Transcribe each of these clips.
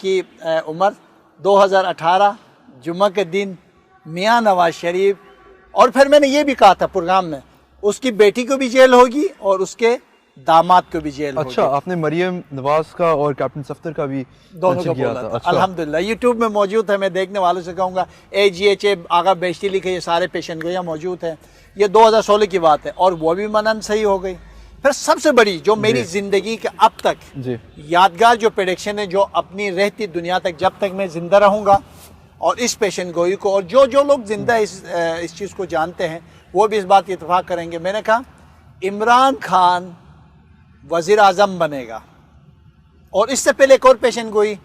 कि उमर 2018 जुम्मा के दिन मियाँ नवाज शरीफ, और फिर मैंने ये भी कहा था प्रोग्राम में, उसकी बेटी को भी जेल होगी और उसके दामाद को भी जेल अच्छा, होगी। आपने मरियम नवाज का और कैप्टन सफ्दर का भी दोनों को बोला था। अच्छा। अल्हम्दुलिल्लाह यूट्यूब में मौजूद है, मैं देखने वालों से कहूँगा AGHA आगा बेशती लिखे, ये सारे पेशन गोइयाँ मौजूद हैं। ये 2016 की बात है और वो भी मनन सही हो गई। फिर सबसे बड़ी जो मेरी ज़िंदगी के अब तक यादगार जो प्रेडिक्शन है, जो अपनी रहती दुनिया तक जब तक मैं ज़िंदा रहूँगा, और इस पेशन गोई को, और जो लोग ज़िंदा इस चीज़ को जानते हैं वो भी इस बात की इत्तेफाक करेंगे। मैंने कहा इमरान खान वज़ीर आज़म बनेगा। और इससे पहले एक और पेशन गोई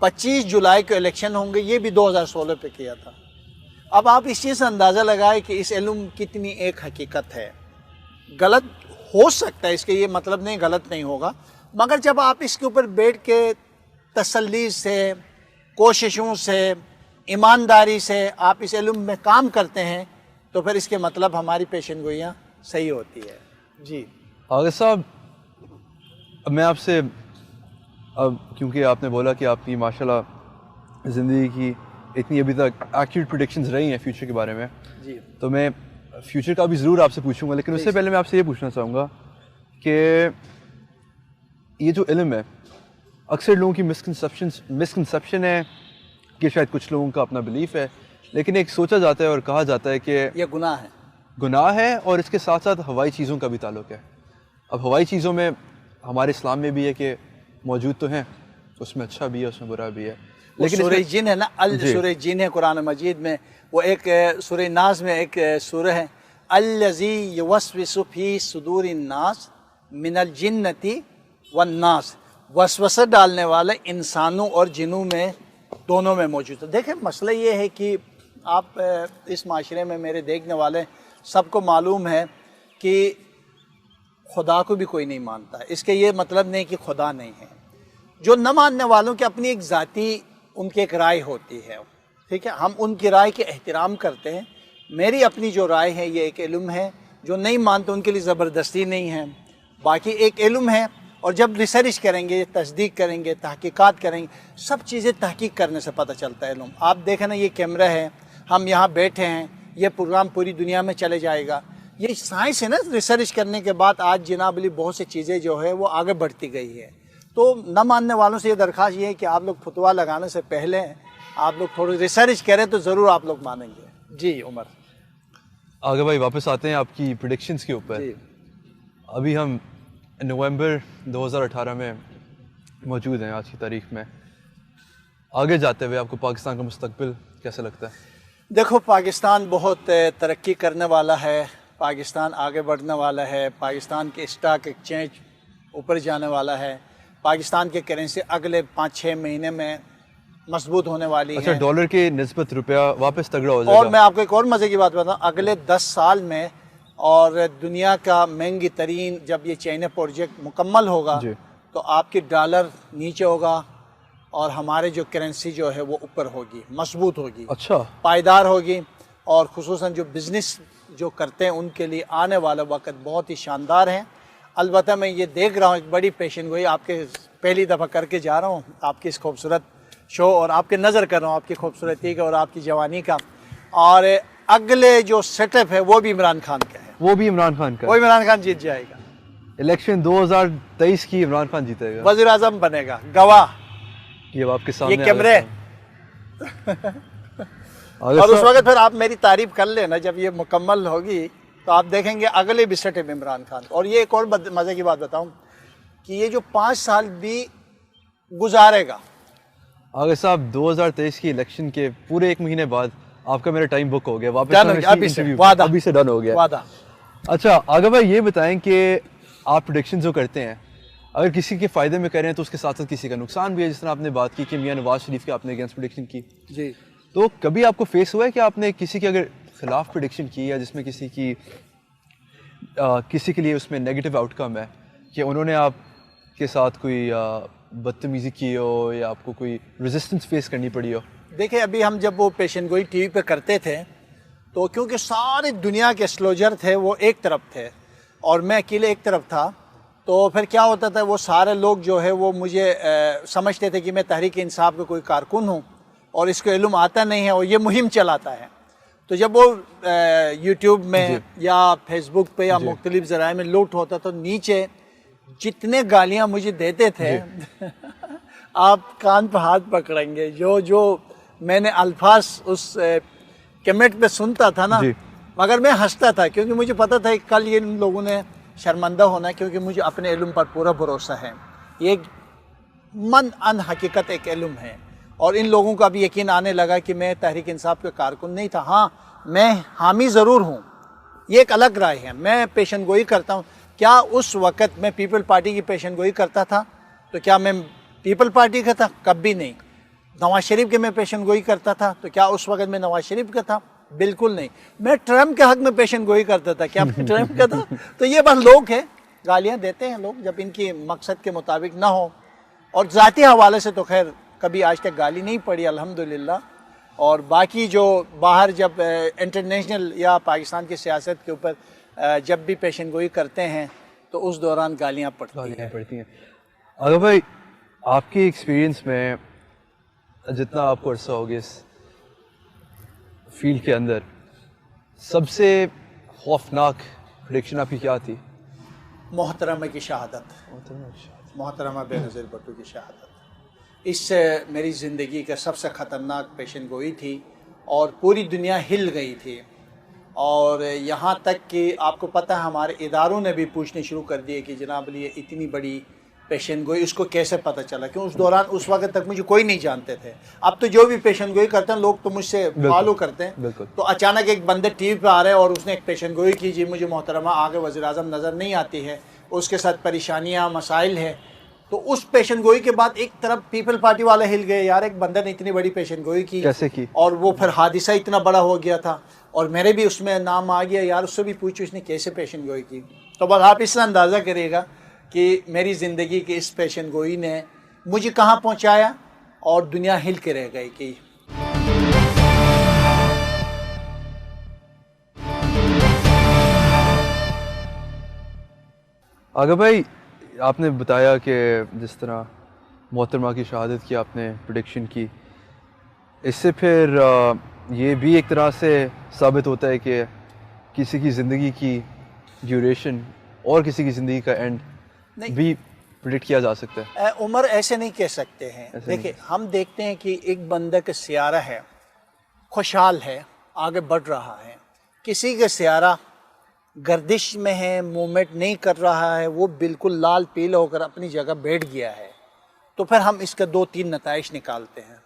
25 जुलाई को इलेक्शन होंगे, ये भी 2016 पे किया था। अब आप इस चीज़ से अंदाज़ा लगाएं कि इस इल्म कितनी एक हकीकत है। गलत हो सकता है, इसके ये मतलब नहीं गलत नहीं होगा, मगर जब आप इसके ऊपर बैठ के तसल्ली से, कोशिशों से, ईमानदारी से आप इस इल्म में काम करते हैं तो फिर इसके मतलब हमारी पेशन गोइयाँ सही होती है। जी आगे साहब, मैं आपसे, अब क्योंकि आपने बोला कि आपकी माशाल्लाह ज़िंदगी की इतनी अभी तक एक्यूरेट प्रेडिक्शंस रही हैं फ्यूचर के बारे में जी, तो मैं फ्यूचर का भी ज़रूर आपसे पूछूंगा, लेकिन उससे पहले मैं आपसे ये पूछना चाहूँगा कि ये जो इल्म है, अक्सर लोगों की मिसकंसेप्शन है कि शायद कुछ लोगों का अपना बिलीफ है, लेकिन एक सोचा जाता है और कहा जाता है कि ये गुनाह है और इसके साथ साथ हवाई चीज़ों का भी ताल्लुक़ है। अब हवाई चीज़ों में हमारे इस्लाम में भी है कि मौजूद तो हैं, उसमें अच्छा भी है उसमें बुरा भी है, लेकिन सूरह जिन है ना, सूरह जिन है कुरान मजीद में, वो एक सूरह नास में एक सूरह है, अल्लज़ी युवस्विसु फी सुदूरिन नास मिनल जिन्नति वन नास, वसवसा डालने वाले इंसानों और जिन्नों में, दोनों में मौजूद है। देखें मसला ये है कि आप इस माशरे में मेरे देखने वाले सबको मालूम है कि खुदा को भी कोई नहीं मानता। इसके ये मतलब नहीं कि खुदा नहीं है। जो न मानने वालों की अपनी एक ज़ाती उनकी एक राय होती है, ठीक है, हम उनकी राय के एहतराम करते हैं। मेरी अपनी जो राय है ये एक इल्म है, जो नहीं मानते उनके लिए ज़बरदस्ती नहीं है, बाकी एक इल्म है। और जब रिसर्च करेंगे, तस्दीक करेंगे, तहकीकात करेंगे, सब चीज़ें तहकीक करने से पता चलता है इल्म। आप देखें ना, ये कैमरा है, हम यहाँ बैठे हैं, ये प्रोग्राम पूरी दुनिया में चले जाएगा, ये साइंस है ना। रिसर्च करने के बाद आज जनाब अली बहुत सी चीज़ें जो है वो आगे बढ़ती गई है। तो न मानने वालों से ये दरख्वास्त ये है कि आप लोग फतवा लगाने से पहले आप लोग थोड़ी रिसर्च करें तो ज़रूर आप लोग मानेंगे। जी उमर, आगे भाई वापस आते हैं आपकी प्रेडिक्शंस के ऊपर। अभी हम नवंबर 2018 में मौजूद हैं आज की तारीख में। आगे जाते हुए आपको पाकिस्तान का मुस्तकबिल कैसा लगता है? देखो, पाकिस्तान बहुत तरक्की करने वाला है, पाकिस्तान आगे बढ़ने वाला है, पाकिस्तान के स्टॉक एक्सचेंज ऊपर जाने वाला है, पाकिस्तान की करेंसी अगले 5-6 महीने में मजबूत होने वाली है। अच्छा, डॉलर के निस्बत रुपया वापस तगड़ा हो जाएगा। और मैं आपको एक और मज़े की बात बताऊँ, अगले 10 साल में और दुनिया का महंगी तरीन जब ये चाइना प्रोजेक्ट मुकम्मल होगा तो आपकी डॉलर नीचे होगा और हमारे जो करेंसी जो है वो ऊपर होगी, मजबूत होगी, अच्छा पायदार होगी। और खुसूसन जो बिज़नेस जो करते हैं उनके लिए आने वाला वक्त बहुत ही शानदार है। अलबत्ता मैं ये देख रहा हूँ, एक बड़ी पेशन गोई आपके पहली दफ़ा करके जा रहा हूँ, आपकी इस खूबसूरत शो और आपके नज़र कर रहा हूँ आपकी खूबसूरती का और आपकी जवानी का। और अगले जो सेटअप है वो भी इमरान खान का है, वो भी इमरान खान का, वो इमरान खान जीत जाएगा। इलेक्शन 2023 की इमरान खान जीतेगा, वज़ीर आज़म बनेगा, गवाह ये आपके सामने ये कैमरे और उस वक्त फिर आप मेरी तारीफ कर लेना, जब ये मुकम्मल होगी तो आप देखेंगे अगले भी सेटअप इमरान खान। और ये एक और मज़े की बात बताऊं कि ये जो 5 साल भी गुजारेगा, आगे साहब 2023 की इलेक्शन के पूरे 1 महीने बाद आपका मेरा टाइम बुक हो गया, वापस अभी से डन हो गया वादा। अच्छा आगे भाई ये बताएं कि आप प्रेडिक्शन जो करते हैं, अगर किसी के फ़ायदे में करें तो उसके साथ साथ किसी का नुकसान भी है, जिस तरह आपने बात की कि मियां नवाज शरीफ की आपने अगेंस्ट प्रेडिक्शन की जी, तो कभी आपको फेस हुआ है कि आपने किसी के अगर खिलाफ प्रेडिक्शन की या जिसमें किसी के लिए उसमें नेगेटिव आउटकम है कि उन्होंने आपके साथ कोई बदतमीज़ी की हो या आपको कोई रेजिस्टेंस फेस करनी पड़ी हो? देखिए, अभी हम जब वो पेशन गोई टीवी पे करते थे तो क्योंकि सारी दुनिया के एस्ट्रोलॉजर थे वो एक तरफ थे और मैं अकेले एक तरफ था, तो फिर क्या होता था, वो सारे लोग जो है वो मुझे समझते थे कि मैं तहरीक इंसाफ का कोई कारकुन हूँ और इसको इल्म आता नहीं है और ये मुहिम चलाता है। तो जब वो यूट्यूब में या फेसबुक पे या मुख्तलिफ ज़राए में लूट होता तो नीचे जितने गालियाँ मुझे देते थे आप कान पर हाथ पकड़ेंगे। जो मैंने अल्फाज उस कमेंट पे सुनता था ना, मगर मैं हंसता था क्योंकि मुझे पता था कि कल ये इन लोगों ने शर्मिंदा होना है, क्योंकि मुझे अपने इल्म पर पूरा भरोसा है। ये मन अन हकीकत एक इल्म है और इन लोगों का भी यकीन आने लगा कि मैं तहरीक इंसाफ का कारकुन नहीं था। हाँ, मैं हामी ज़रूर हूँ, ये एक अलग राय है। मैं पेशन गोई करता हूँ। क्या उस वक़्त मैं पीपल पार्टी की पेशन गोई करता था तो क्या मैं पीपल पार्टी का था? कभी नहीं। नवाज शरीफ के मैं पेशन गोई करता था तो क्या उस वक़्त मैं नवाज शरीफ का था? बिल्कुल नहीं। मैं ट्रम्प के हक में पेशन गोई करता था, क्या मैं ट्रम्प का था? तो ये बस लोग हैं, गालियाँ देते हैं लोग जब इनकी मकसद के मुताबिक ना हो। और ज़ाती हवाले से तो खैर कभी आज तक गाली नहीं पड़ी अल्हम्दुलिल्लाह। और बाकी जो बाहर जब इंटरनेशनल या पाकिस्तान की सियासत के ऊपर जब भी पेशन गोई करते हैं तो उस दौरान गालियाँ पड़ती हैं। अगर भाई आपके एक्सपीरियंस में जितना आपको अरसा हो गया इस फील्ड के अंदर, सबसे खौफनाक प्रेडिक्शन आपकी क्या थी? मोहतरमा की शहादत, मोहतरमा बेनज़ीर भुट्टो की शहादत इस मेरी ज़िंदगी का सबसे ख़तरनाक पेशन गोई थी और पूरी दुनिया हिल गई थी। और यहाँ तक कि आपको पता है हमारे इदारों ने भी पूछने शुरू कर दिए कि जनाब ये इतनी बड़ी पेशन गोई इसको कैसे पता चला, क्यों उस दौरान उस वक्त तक मुझे कोई नहीं जानते थे। अब तो जो भी पेशन गोई करते हैं लोग तो मुझसे फॉलो करते हैं। तो अचानक एक बंदे टीवी पे आ रहे हैं और उसने एक पेशन गोई की, जी मुझे मोहतरमा आगे वज़ीर-ए-आज़म नज़र नहीं आती है, उसके साथ परेशानियाँ मसाइल है। तो उस पेशन गोई के बाद एक तरफ पीपल पार्टी वाले हिल गए, यार एक बंदे ने इतनी बड़ी पेशन गोई की, कैसे की? और वो फिर हादिसा इतना बड़ा हो गया था और मेरे भी उसमें नाम आ गया, यार उससे भी पूछो इसने कैसे पेशन गोई की। तो बस आप इससे अंदाज़ा करिएगा कि मेरी ज़िंदगी की इस पेशन गोई ने मुझे कहाँ पहुँचाया और दुनिया हिल के रह गई कि आगे भाई आपने बताया कि जिस तरह मोहतरमा की शहादत की आपने प्रेडिक्शन की, इससे फिर ये भी एक तरह से साबित होता है कि किसी की ज़िंदगी की ड्यूरेशन और किसी की ज़िंदगी का एंड भी प्रेडिक्ट किया जा सकता है। उम्र ऐसे नहीं कह सकते हैं। देखिए हम देखते हैं कि एक बंदे का सियारा है, खुशहाल है, आगे बढ़ रहा है, किसी का सियारा गर्दिश में है, मूवमेंट नहीं कर रहा है, वो बिल्कुल लाल पीला होकर अपनी जगह बैठ गया है। तो फिर हम इसका 2-3 नताइज निकालते हैं।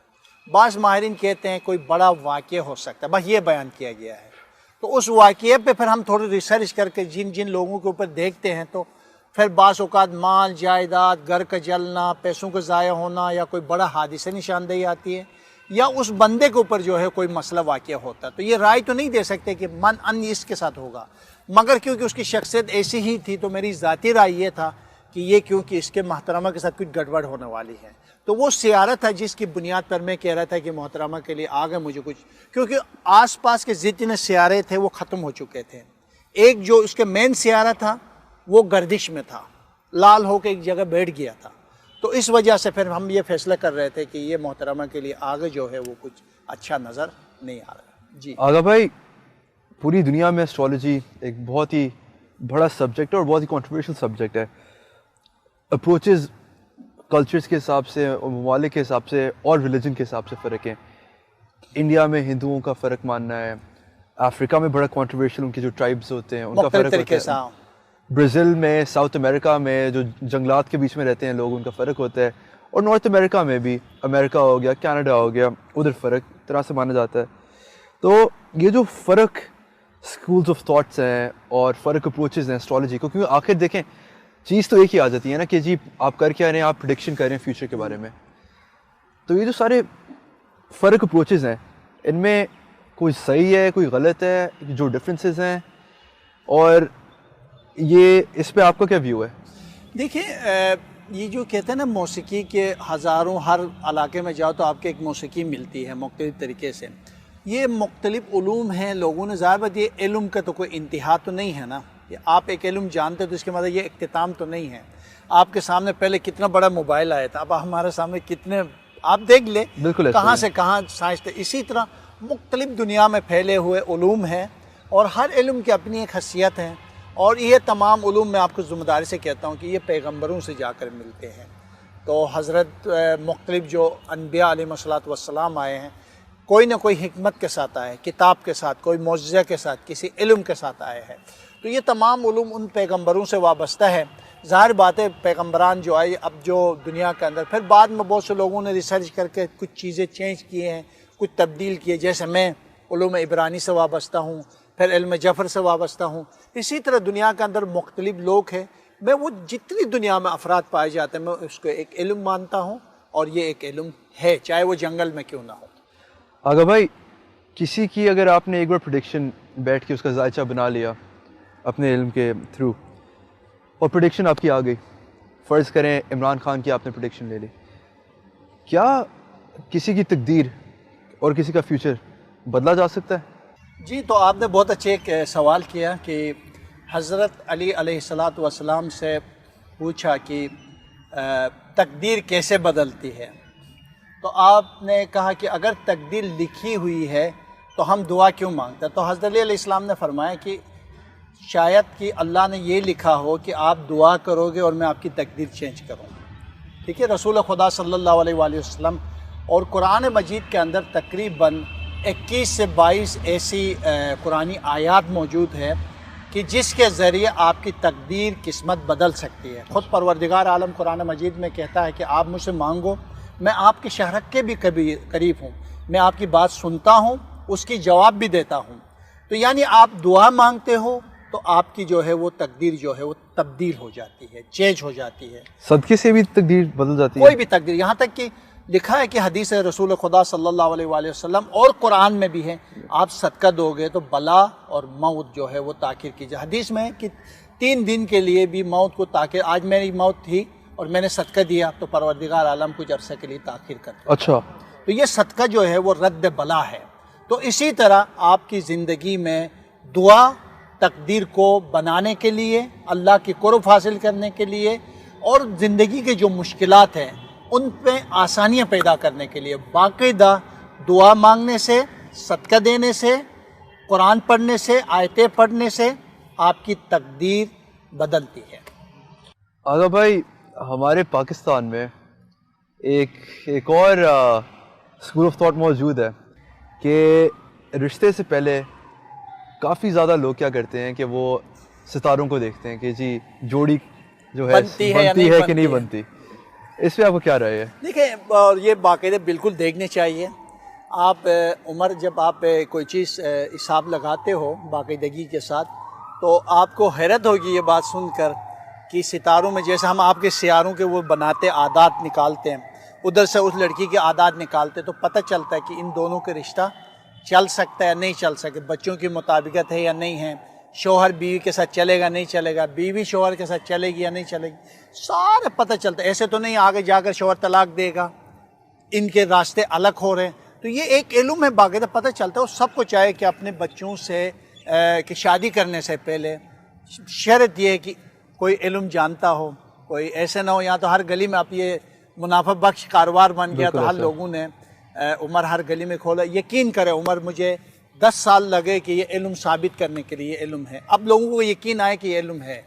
बाज़ माहिरीन कहते हैं कोई बड़ा वाक़या हो सकता है, बस ये बयान किया गया है। तो उस वाक़ये पे फिर हम थोड़ी रिसर्च करके जिन जिन लोगों के ऊपर देखते हैं तो फिर बाज़ औक़ात माल जायदाद, घर का जलना, पैसों का ज़ाया होना या कोई बड़ा हादिसा निशानदेही आती है या उस बंदे के ऊपर जो है कोई मसला वाक़या होता है। तो ये राय तो नहीं दे सकते कि मन अन इसके साथ होगा, मगर क्योंकि उसकी शख्सियत ऐसी ही थी तो मेरी ज़ाती राय ये था कि ये क्योंकि इसके मोहतरमा के साथ कुछ गड़बड़ होने वाली है। तो वो सियारा था जिसकी बुनियाद पर मैं कह रहा था कि मोहतरमा के लिए आगे मुझे कुछ, क्योंकि आसपास के जितने सियारे थे वो ख़त्म हो चुके थे। एक जो उसके मेन सियारा था वो गर्दिश में था, लाल होकर एक जगह बैठ गया था। तो इस वजह से फिर हम ये फैसला कर रहे थे कि ये मोहतरमा के लिए आगे जो है वो कुछ अच्छा नज़र नहीं आ रहा। जी आगा भाई, पूरी दुनिया में एस्ट्रोलॉजी एक बहुत ही बड़ा सब्जेक्ट है और बहुत ही कंट्रोवर्शियल सब्जेक्ट है। अप्रोचेस कल्चर्स के हिसाब से, ममालिक के हिसाब से और रिलीजन के हिसाब से फ़र्क है। इंडिया में हिंदुओं का फ़र्क मानना है, अफ्रीका में बड़ा कंट्रोवर्शियल उनके जो ट्राइब्स होते हैं उनका फ़र्क होता है, ब्राज़ील में, साउथ अमेरिका में जो जंगलात के बीच में रहते हैं लोग उनका फ़र्क होता है, और नॉर्थ अमेरिका में भी, अमेरिका हो गया, कनाडा हो गया, उधर फ़र्क तरह से माना जाता है। तो ये जो फ़र्क स्कूल्स ऑफ थॉट्स हैं और फ़र्क अप्रोचेस हैं एस्ट्रोलॉजी को, क्योंकि आखिर देखें चीज़ तो एक ही आ जाती है ना कि जी आप कर क्या रहे हैं, आप प्रेडिक्शन कर रहे हैं फ्यूचर के बारे में। तो ये जो सारे फ़र्क अप्रोचेस हैं इनमें कोई सही है, कोई गलत है, जो डिफरेंसेस हैं, और ये इस पे आपका क्या व्यू है? देखिए ये जो कहते हैं ना मौसीकी के हज़ारों, हर इलाके में जाओ तो आपको एक मौसीकी मिलती है मुख्तलिफ़ तरीके से। ये मुख्तलिफ़ उलूम हैं, लोगों ने ज़ाहिर बात ये इल्म का तो कोई इंतहा तो नहीं है ना, आप एक इल्म जानते तो इसके मतलब ये इख्तिताम तो नहीं है। आपके सामने पहले कितना बड़ा मोबाइल आया था, अब हमारे सामने कितने, आप देख ले कहाँ से कहाँ साइंस। इसी तरह मुख्तलिफ दुनिया में फैले हुए उलूम हैं और हर इल्म की अपनी एक हैसियत है। और ये तमाम उलूम मैं आपको ज़िम्मेदारी से कहता हूँ कि ये पैगम्बरों से जाकर मिलते हैं। तो हज़रत मुख्तलिफ जो अनबिया अलैहिमुस्सलातु वस्सलाम आए हैं, कोई ना कोई हिकमत के साथ आए, किताब के साथ, कोई मौजज़ा के साथ, किसी इल्म के साथ आए हैं। तो ये तमाम उलूम उन पैगम्बरों से वाबस्ता है। ज़ाहिर बात है पैगम्बरान जो आए अब जो दुनिया के अंदर, फिर बाद में बहुत से लोगों ने रिसर्च करके कुछ चीज़ें चेंज किए हैं, कुछ तब्दील किए। जैसे मैं उलूम इब्रानी से वाबस्ता हूँ, फिर इल्म जफ़र से वाबस्ता हूँ। इसी तरह दुनिया के अंदर मुख्तलिफ लोग हैं। मैं वो जितनी दुनिया में अफराद पाए जाते हैं मैं उसको एक इल्म मानता हूँ और ये एक इल्म है, चाहे वो जंगल में क्यों ना हो। अगर भाई किसी की अगर आपने एक बार प्रेडिक्शन बैठ के उसका जायचा बना लिया अपने इल्म के थ्रू और प्रेडिक्शन आपकी आ गई, फ़र्ज़ करें इमरान खान की आपने प्रेडिक्शन ले ली, क्या किसी की तकदीर और किसी का फ्यूचर बदला जा सकता है? जी, तो आपने बहुत अच्छे एक सवाल किया कि हज़रत अली अलैहिस्सलातु वस्सलाम से पूछा कि तकदीर कैसे बदलती है। तो आपने कहा कि अगर तकदीर लिखी हुई है तो हम दुआ क्यों मांगते हैं। तो हज़रत अली अलैहिस्सलाम ने फरमाया कि शायद कि अल्लाह ने ये लिखा हो कि आप दुआ करोगे और मैं आपकी तकदीर चेंज करूँगा। ठीक है, रसूल खुदा सल्लल्लाहु अलैहि वसल्लम और कुरान मजीद के अंदर तकरीबन 21 से 22 ऐसी कुरानी आयात मौजूद है कि जिसके ज़रिए आपकी तकदीर किस्मत बदल सकती है। ख़ुद परवरदिगार आलम कुरान मजीद में कहता है कि आप मुझसे मांगो, मैं आपके शहरक के भी करीब हूँ, मैं आपकी बात सुनता हूँ, उसकी जवाब भी देता हूँ। तो यानी आप दुआ मांगते हो तो आपकी जो है वो तकदीर जो है वो तब्दील हो जाती है, चेंज हो जाती है। सदक़े से भी तकदीर बदल जाती है, कोई भी तकदीर। यहाँ तक कि लिखा है कि हदीस है रसूल खुदा सल्लल्लाहु अलैहि वसल्लम और कुरान में भी है, आप सदका दोगे तो बला और मौत जो है वो ताख़िर कीजिए। हदीस में है कि 3 दिन के लिए भी मौत को ताख़िर, आज मेरी मौत थी और मैंने सदका दिया तो परवरदिगार आलम कुछ अरसे के लिए ताख़िर करता। अच्छा, तो ये सदका जो है वो रद्द बला है। तो इसी तरह आपकी ज़िंदगी में दुआ तकदीर को बनाने के लिए, अल्लाह की कुर्ब हासिल करने के लिए और ज़िंदगी के जो मुश्किलात हैं उन पे आसानियाँ पैदा करने के लिए बाकायदा दुआ मांगने से, सदका देने से, कुरान पढ़ने से, आयतें पढ़ने से आपकी तकदीर बदलती है। आगा भाई हमारे पाकिस्तान में एक और स्कूल ऑफ थॉट मौजूद है कि रिश्ते से पहले काफ़ी ज़्यादा लोग क्या करते हैं कि वो सितारों को देखते हैं कि जी जोड़ी जो है बनती है कि नहीं बनती। इस पर आपको क्या राय है? देखिए, और ये बाकायदा बिल्कुल देखने चाहिए। आप उमर जब आप कोई चीज़ हिसाब लगाते हो बाकायदगी के साथ तो आपको हैरत होगी ये बात सुनकर कि सितारों में जैसे हम आपके सियारों के वो बनाते आदात निकालते हैं, उधर से उस लड़की के आदात निकालते तो पता चलता है कि इन दोनों का रिश्ता चल सकता है या नहीं चल सकता, बच्चों की मुताबिकत है या नहीं है, शौहर बीवी के साथ चलेगा नहीं चलेगा, बीवी शौहर के साथ चलेगी या नहीं चलेगी, सारा पता चलता है। ऐसे तो नहीं आगे जाकर शौहर तलाक देगा, इनके रास्ते अलग हो रहे हैं। तो ये एक इल्म है, बाकायदा पता चलता है। और सबको चाहे कि अपने बच्चों से कि शादी करने से पहले शर्त ये है कि कोई इल्म जानता हो, कोई ऐसे ना हो यहाँ तो हर गली में आप ये मुनाफा बख्श कारोबार बन गया तो हर लोगों ने उमर हर गली में खोला। यकीन करें उमर मुझे 10 साल लगे कि ये इल्म साबित करने के लिए इल्म है। अब लोगों को यकीन आए कि ये इल्म है,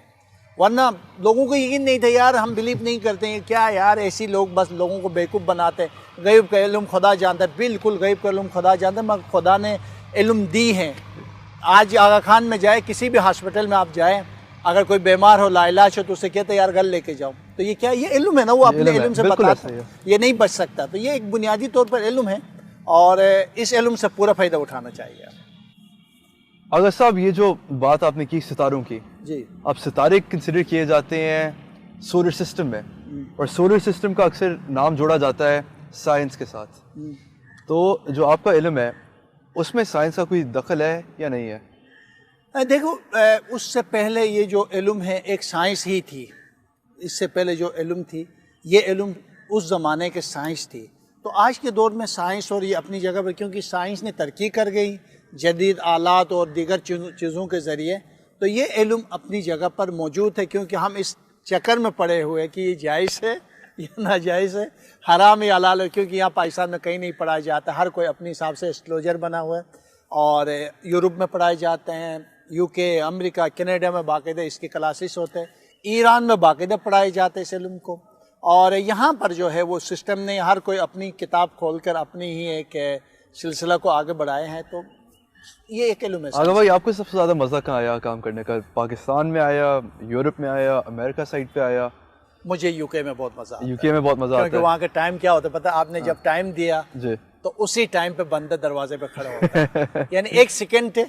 वरना लोगों को यकीन नहीं था। यार हम बिलीव नहीं करते हैं, क्या यार ऐसी लोग बस लोगों को बेवकूफ़ बनाते हैं। गैब का इल्म खुदा जानता है, बिल्कुल गैब का इल्म खुदा जानता है, मगर खुदा ने इल्म दी है। आज आगा खान में जाए, किसी भी हॉस्पिटल में आप जाएँ, अगर कोई बीमार हो लाइलाज हो तो उसे कहते यार घर लेके जाओ, तो ये क्या, ये इल्म है ना, वो अपने इल्म से बताता है, ये नहीं बच सकता। तो ये एक बुनियादी तौर पर इल्म है और इस इल्म से पूरा फ़ायदा उठाना चाहिए। अगर साहब ये जो बात आपने की सितारों की, जी, अब सितारे कंसिडर किए जाते हैं सोलर सिस्टम में और सोलर सिस्टम का अक्सर नाम जोड़ा जाता है साइंस के साथ। तो जो आपका इल्म है उसमें साइंस का कोई दखल है या नहीं है? देखो, उससे पहले ये जो इल्म है एक साइंस ही थी। इससे पहले जो इल्म थी ये इल्म उस ज़माने के साइंस थी। तो आज के दौर में साइंस और ये अपनी जगह पर, क्योंकि साइंस ने तरक्की कर गई, जदीद आलात और दीगर चीज़ों के ज़रिए तो ये इल्म अपनी जगह पर मौजूद है, क्योंकि हम इस चक्कर में पड़े हुए हैं कि ये जायज़ है या नाजायज़ है, हराम या हलाल है। क्योंकि यहाँ पाकिस्तान में कहीं नहीं पढ़ाया जाता, हर कोई अपने हिसाब से एस्ट्रोलॉजर बना हुआ है। और यूरोप में पढ़ाए जाते हैं, यूके, अमेरिका, कनाडा में बाकायदा इसके क्लासेस होते हैं, ईरान में बाकायदा पढ़ाए जाते हैं इस इल्म को। और यहाँ पर जो है वो सिस्टम ने हर कोई अपनी किताब खोलकर अपनी ही एक सिलसिला को आगे बढ़ाए हैं। तो ये एक इल्म है। आगा भाई, आपको सबसे ज़्यादा मज़ा कहाँ आया काम करने का? पाकिस्तान में आया, यूरोप में आया, अमेरिका साइड पे आया? मुझे यूके में बहुत मज़ा आता है। यूके में बहुत मज़ा आता है, क्योंकि वहाँ का टाइम क्या होता है पता है? आपने जब टाइम दिया जी, तो उसी टाइम पे बंदा दरवाजे पे खड़ा होता है। यानी एक सेकंड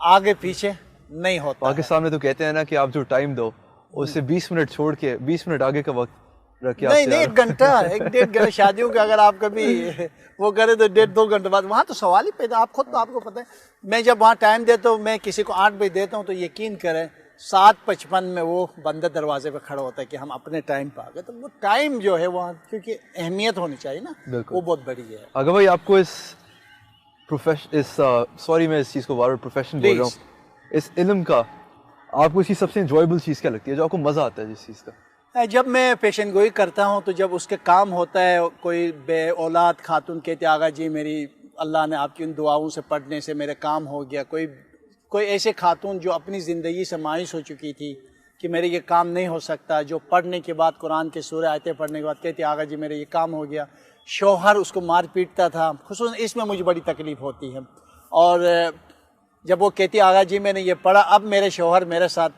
आगे पीछे नहीं होता। पाकिस्तान में तो कहते हैं ना कि आप जो टाइम दो उससे 20 मिनट छोड़ के 20 मिनट आगे का वक्त रख के नहीं, 1 घंटा, 1-1.5 घंटा। शादियों के अगर आप कभी वो करें तो 1.5-2 घंटे बाद वहाँ तो सवाल ही पैदा। आप खुद तो आपको पता है, मैं जब वहाँ टाइम देता हूँ, मैं किसी को 8 बजे देता हूँ तो यकीन करें 7:55 में वो बंदा दरवाजे पे खड़ा होता है कि हम अपने टाइम पे आ गए। तो वो टाइम जो है वहाँ, क्योंकि अहमियत होनी चाहिए ना, वो बहुत बड़ी है। अगर भाई आपको सॉरी मैं इस चीज़ को बार-बार प्रोफेशन बोल रहा हूँ, इस इल्म का आपको इसकी सबसे इंजॉयबल चीज़ क्या लगती है, जो आपको मज़ा आता है जिस चीज़ का? जब मैं पेशन गोई करता हूँ तो जब उसके काम होता है, कोई बे औलाद खातून कहती आगा जी मेरी अल्लाह ने आपकी उन दुआओं से पढ़ने से मेरे काम हो गया। कोई ऐसे खातून जो अपनी ज़िंदगी से मायूस हो चुकी थी कि मेरे ये काम नहीं हो सकता, जो पढ़ने के बाद कुरान के सूरह आयतें पढ़ने के बाद कहती आगा जी मेरे ये काम हो गया। शौहर उसको मार पीटता था, खुसूसन इसमें मुझे बड़ी तकलीफ़ होती है। और जब वो कहती आगा जी मैंने ये पढ़ा, अब मेरे शौहर मेरे साथ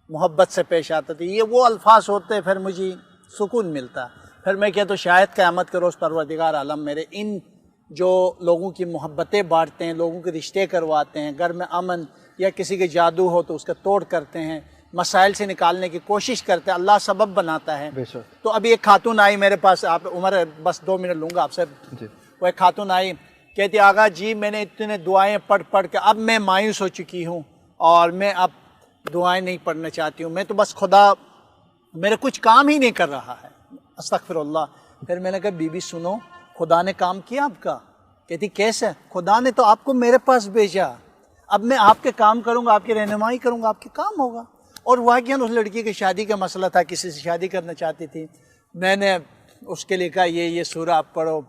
मोहब्बत से पेश आता था, ये वो अल्फाज होते, फिर मुझे सुकून मिलता। फिर मैं कहता शायद क़यामत के रोज़ परवरदिगार आलम मेरे इन जो लोगों की मोहब्बतें बांटते हैं, लोगों के रिश्ते करवाते हैं, घर में अमन या किसी के जादू हो तो उसका तोड़ करते हैं, मसाइल से निकालने की कोशिश करते हैं, अल्लाह सबब बनाता है। तो अभी एक खातून आई मेरे पास, आप उम्र बस 2 मिनट लूँगा आपसे। वो एक खातून आई, कहती आगा जी मैंने इतने दुआएँ पढ़ पढ़ के अब मैं मायूस हो चुकी हूँ और मैं अब दुआएं नहीं पढ़ना चाहती हूँ, मैं तो बस खुदा मेरे कुछ काम ही नहीं कर रहा है। अस्तगफिरुल्लाह। फिर मैंने कहा बीबी सुनो, खुदा ने काम किया आपका? कहती कैसे? खुदा ने तो आपको मेरे पास भेजा, अब मैं आपके काम करूँगा, आपकी रहनुमाई करूँगा, आपके काम होगा। और वाक़ईन उस लड़की की शादी का मसला था, किसी से शादी करना चाहती थी। मैंने उसके लिए कहा ये सूरा आप पढ़ो।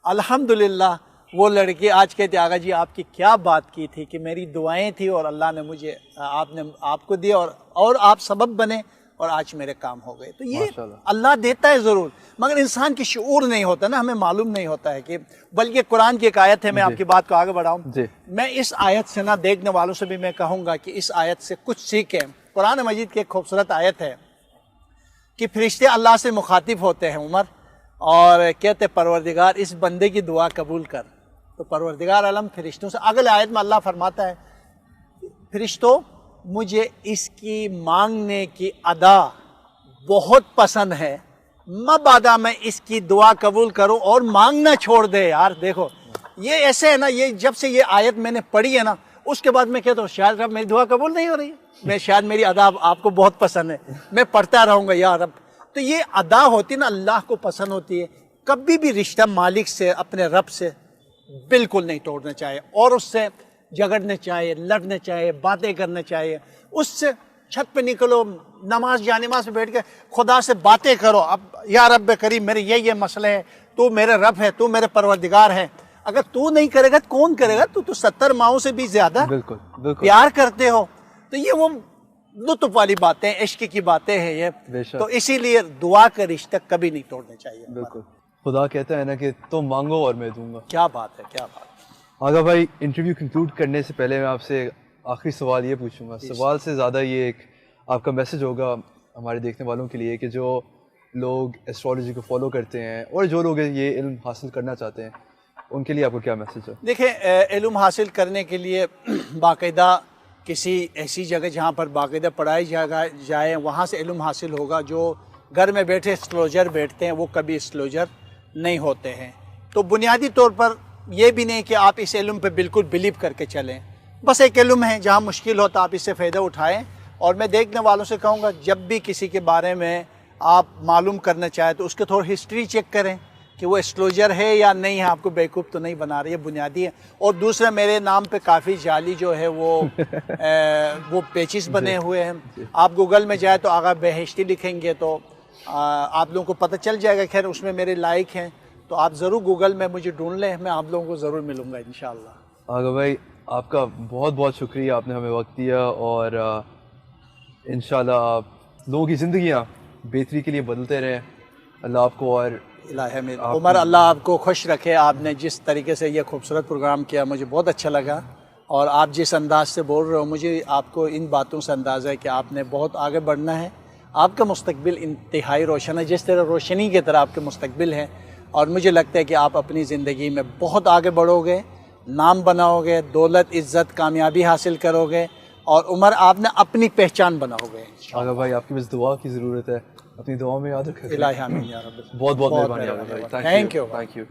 अल्हम्दुलिल्लाह वो लड़की आज कहती आगा जी आपकी क्या बात की थी कि मेरी दुआएं थी और अल्लाह ने मुझे आपको दिया और आप सबब बने और आज मेरे काम हो गए। तो ये अल्लाह देता है ज़रूर, मगर इंसान की शऊर नहीं होता ना, हमें मालूम नहीं होता है कि। बल्कि कुरान की एक आयत है, मैं आपकी बात को आगे बढ़ाऊँ, मैं इस आयत से ना देखने वालों से भी मैं कहूँगा कि इस आयत से कुछ सीखें। कुरान मजीद की एक खूबसूरत आयत है कि फरिश्ते अल्लाह से मुखातिब होते हैं उमर, और कहते परवरदिगार इस बंदे की दुआ कबूल कर। तो परवरदिगार आलम फरिश्तों से, अगले आयत में अल्लाह फरमाता है फरिश्तों मुझे इसकी मांगने की अदा बहुत पसंद है, मबादा मैं इसकी दुआ कबूल करूं और मांगना छोड़ दे। यार देखो ये ऐसे है ना, ये जब से ये आयत मैंने पढ़ी है ना, उसके बाद मैं कहता हूँ शायद रब मेरी दुआ कबूल नहीं हो रही है, मैं शायद मेरी अदा आपको बहुत पसंद है, मैं पढ़ता रहूँगा यार रब। तो ये अदा होती ना, अल्लाह को पसंद होती है। कभी भी रिश्ता मालिक से, अपने रब से बिल्कुल नहीं तोड़ना चाहिए, और उससे झगड़ने चाहिए, लड़ने चाहिए, बातें करने चाहिए। उससे छत पे निकलो, नमाज जानिमाज पे बैठ के खुदा से बातें करो, अब या रब करीम मेरे ये मसले हैं, तू मेरे रब है, तू मेरे परवरदिगार है। अगर तू नहीं करेगा तो कौन करेगा? तू तो 70 माओं से भी ज्यादा बिल्कुल प्यार करते हो। तो ये वो लुत्फ वाली बातें, इश्क की बातें हैं ये। तो इसीलिए दुआ का रिश्ता कभी नहीं तोड़ना चाहिए। बिल्कुल, खुदा कहता है ना कि तुम मांगो और मैं दूंगा। क्या बात है, क्या बात है। आगा भाई, इंटरव्यू कंक्लूड करने से पहले मैं आपसे आखिरी सवाल ये पूछूंगा, सवाल से ज़्यादा ये एक आपका मैसेज होगा हमारे देखने वालों के लिए कि जो लोग एस्ट्रोलॉजी को फॉलो करते हैं और जो लोग ये इल्म हासिल करना चाहते हैं, उनके लिए आपको क्या मैसेज है? देखिए, इल्म हासिल करने के लिए बाकायदा किसी ऐसी जगह जहाँ पर बाकायदा पढ़ाई जाए वहाँ से इल्म हासिल होगा। जो घर में बैठे एस्ट्रोलॉजर बैठते हैं वो कभी एस्ट्रोलॉजर नहीं होते हैं। तो बुनियादी तौर पर यह भी नहीं कि आप इस इल्म पे बिल्कुल बिलीव करके चलें, बस एक इल्म है, जहाँ मुश्किल हो तो आप इससे फ़ायदा उठाएं। और मैं देखने वालों से कहूँगा जब भी किसी के बारे में आप मालूम करना चाहें तो उसके थोड़ी हिस्ट्री चेक करें कि वो एक्सक्लोजर है या नहीं है, आपको बेवकूफ़ तो नहीं बना रही है, बुनियादी है। और दूसरा, मेरे नाम पे काफ़ी जाली जो है वो पेचिस बने हुए हैं। आप गूगल में जाए तो आगा बेहिश्ती लिखेंगे तो आप लोगों को पता चल जाएगा। खैर उसमें मेरे लाइक हैं, तो आप ज़रूर गूगल में मुझे ढूंढ लें, मैं आप लोगों को ज़रूर मिलूँगा इंशाअल्लाह। आगा भाई आपका बहुत बहुत शुक्रिया, आपने हमें वक्त दिया, और इंशाल्लाह आप लोगों की ज़िंदगियाँ बेहतरी के लिए बदलते रहें। अल्लाह आपको और उमर, अल्लाह आपको खुश रखे। आपने जिस तरीके से ये खूबसूरत प्रोग्राम किया मुझे बहुत अच्छा लगा, और आप जिस अंदाज से बोल रहे हो, मुझे आपको इन बातों से अंदाज़ा है कि आपने बहुत आगे बढ़ना है। आपका मुस्तकबिल इंतहाई रोशन है, जिस तरह रोशनी की तरह आपके मुस्तकबिल है। और मुझे लगता है कि आप अपनी ज़िंदगी में बहुत आगे बढ़ोगे, नाम बनाओगे, दौलत, इज़्ज़त, कामयाबी हासिल करोगे, और उमर आपने अपनी पहचान बनाओगे। आगा भाई आपकी बस दुआ की ज़रूरत है, अपनी दुआ में याद रखें। इलाही आमीन या रब्बल। बहुत बहुत मेहरबानी। Thank you.